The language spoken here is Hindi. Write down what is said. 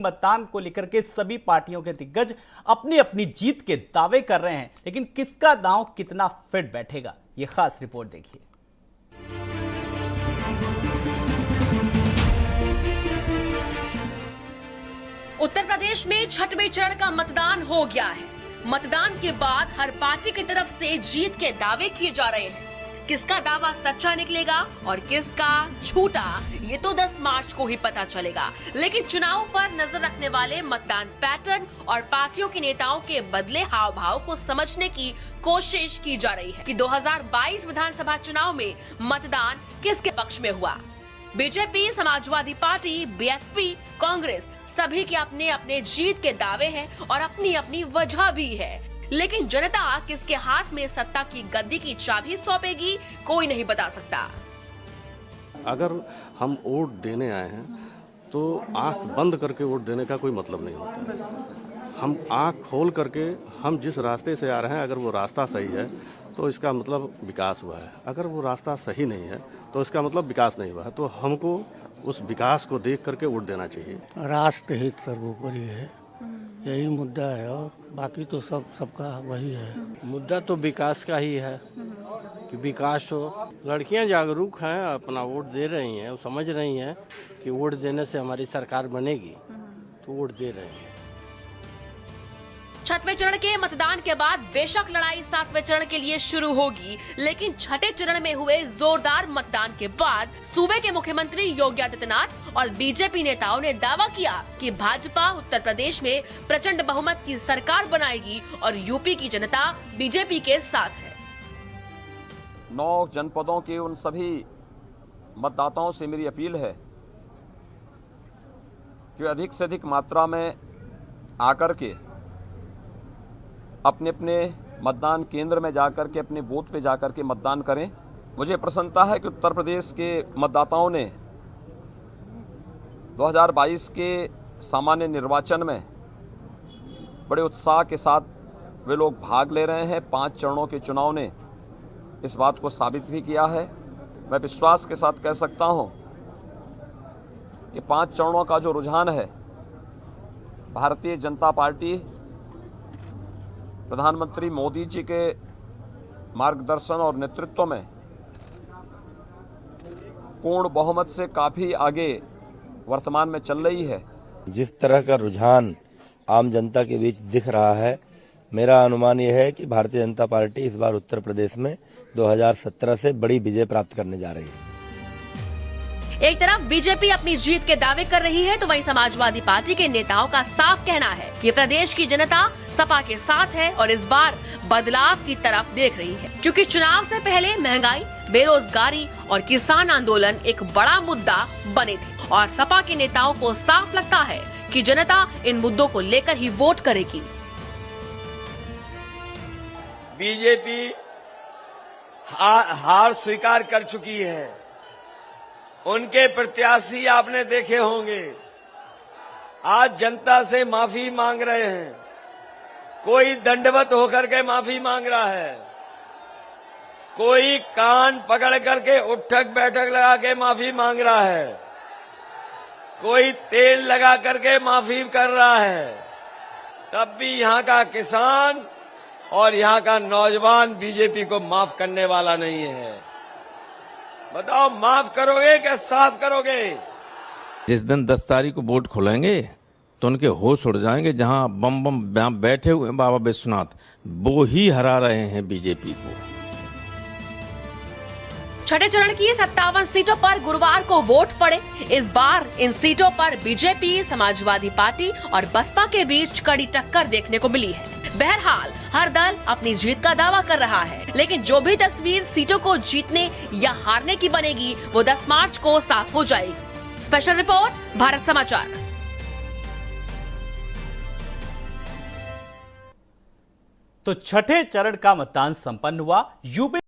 मतदान को लेकर के सभी पार्टियों के दिग्गज अपनी अपनी जीत के दावे कर रहे हैं, लेकिन किसका दांव कितना फिट बैठेगा, ये खास रिपोर्ट देखिए। उत्तर प्रदेश में छठवें चरण का मतदान हो गया है। मतदान के बाद हर पार्टी की तरफ से जीत के दावे किए जा रहे हैं। किसका दावा सच्चा निकलेगा और किसका झूठा, ये तो 10 मार्च को ही पता चलेगा। लेकिन चुनाव पर नजर रखने वाले मतदान पैटर्न और पार्टियों के नेताओं के बदले हाव भाव को समझने की कोशिश की जा रही है कि 2022 विधानसभा चुनाव में मतदान किसके पक्ष में हुआ। BJP, Samajwadi party, BSP, Congress सभी के अपने अपने जीत के दावे हैं और अपनी अपनी वजह भी है। लेकिन जनता किसके हाथ में सत्ता की गद्दी की चाबी सौंपेगी, कोई नहीं बता सकता। अगर हम वोट देने आए हैं तो आंख बंद करके वोट देने का कोई मतलब नहीं होता है। हम आंख खोल करके हम जिस रास्ते से आ रहे हैं, अगर वो रास्ता सही है तो इसका मतलब विकास हुआ है। अगर वो रास्ता सही नहीं है तो इसका मतलब विकास नहीं हुआ है। तो हमको उस विकास को देख करके वोट देना चाहिए। राष्ट्र हित सर्वोपरि है, यही मुद्दा है और बाकी तो सबका वही है। मुद्दा तो विकास का ही है कि विकास हो। लड़कियां जागरूक हैं, अपना वोट दे रही हैं, वो समझ रही हैं कि वोट देने से हमारी सरकार बनेगी, तो वोट दे रही हैं। छठवें चरण के मतदान के बाद बेशक लड़ाई 7वें चरण के लिए शुरू होगी, लेकिन छठे चरण में हुए जोरदार मतदान के बाद सूबे के मुख्यमंत्री योगी आदित्यनाथ और बीजेपी नेताओं ने दावा किया कि भाजपा उत्तर प्रदेश में प्रचंड बहुमत की सरकार बनाएगी और यूपी की जनता बीजेपी के साथ है। 9 जनपदों के उन सभी मतदाताओं से मेरी अपील है कि अधिक से अधिक मात्रा में आकर के अपने अपने मतदान केंद्र में जाकर के, अपने बूथ पे जाकर के मतदान करें। मुझे प्रसन्नता है कि उत्तर प्रदेश के मतदाताओं ने 2022 के सामान्य निर्वाचन में बड़े उत्साह के साथ वे लोग भाग ले रहे हैं। 5 चरणों के चुनाव ने इस बात को साबित भी किया है। मैं विश्वास के साथ कह सकता हूं कि 5 चरणों का जो रुझान है, भारतीय जनता पार्टी प्रधानमंत्री मोदी जी के मार्गदर्शन और नेतृत्व में पूर्ण बहुमत से काफी आगे वर्तमान में चल रही है। जिस तरह का रुझान आम जनता के बीच दिख रहा है, मेरा अनुमान यह है कि भारतीय जनता पार्टी इस बार उत्तर प्रदेश में 2017 से बड़ी विजय प्राप्त करने जा रही है। एक तरफ बीजेपी अपनी जीत के दावे कर रही है, तो वहीं समाजवादी पार्टी के नेताओं का साफ कहना है कि प्रदेश की जनता सपा के साथ है और इस बार बदलाव की तरफ देख रही है, क्योंकि चुनाव से पहले महंगाई, बेरोजगारी और किसान आंदोलन एक बड़ा मुद्दा बने थे और सपा के नेताओं को साफ लगता है कि जनता इन मुद्दों को लेकर ही वोट करेगी। बीजेपी हार स्वीकार कर चुकी है। उनके प्रत्याशी आपने देखे होंगे, आज जनता से माफी मांग रहे हैं। कोई दंडवत होकर के माफी मांग रहा है, कोई कान पकड़ करके उठक बैठक लगा के माफी मांग रहा है, कोई तेल लगा करके माफी कर रहा है। तब भी यहाँ का किसान और यहाँ का नौजवान बीजेपी को माफ करने वाला नहीं है। बताओ, माफ करोगे क्या साफ करोगे? जिस दिन 10 तारीख को वोट खोलेंगे तो उनके होश उड़ जाएंगे। जहां बम बैठे हुए बाबा विश्वनाथ, वो ही हरा रहे हैं बीजेपी को। छठे चरण की 57 सीटों पर गुरुवार को वोट पड़े। इस बार इन सीटों पर बीजेपी, समाजवादी पार्टी और बसपा के बीच कड़ी टक्कर देखने को मिली है। बहरहाल हर दल अपनी जीत का दावा कर रहा है, लेकिन जो भी तस्वीर सीटों को जीतने या हारने की बनेगी, वो 10 मार्च को साफ हो जाएगी। स्पेशल रिपोर्ट, भारत समाचार। तो छठे चरण का मतदान संपन्न हुआ। यूपी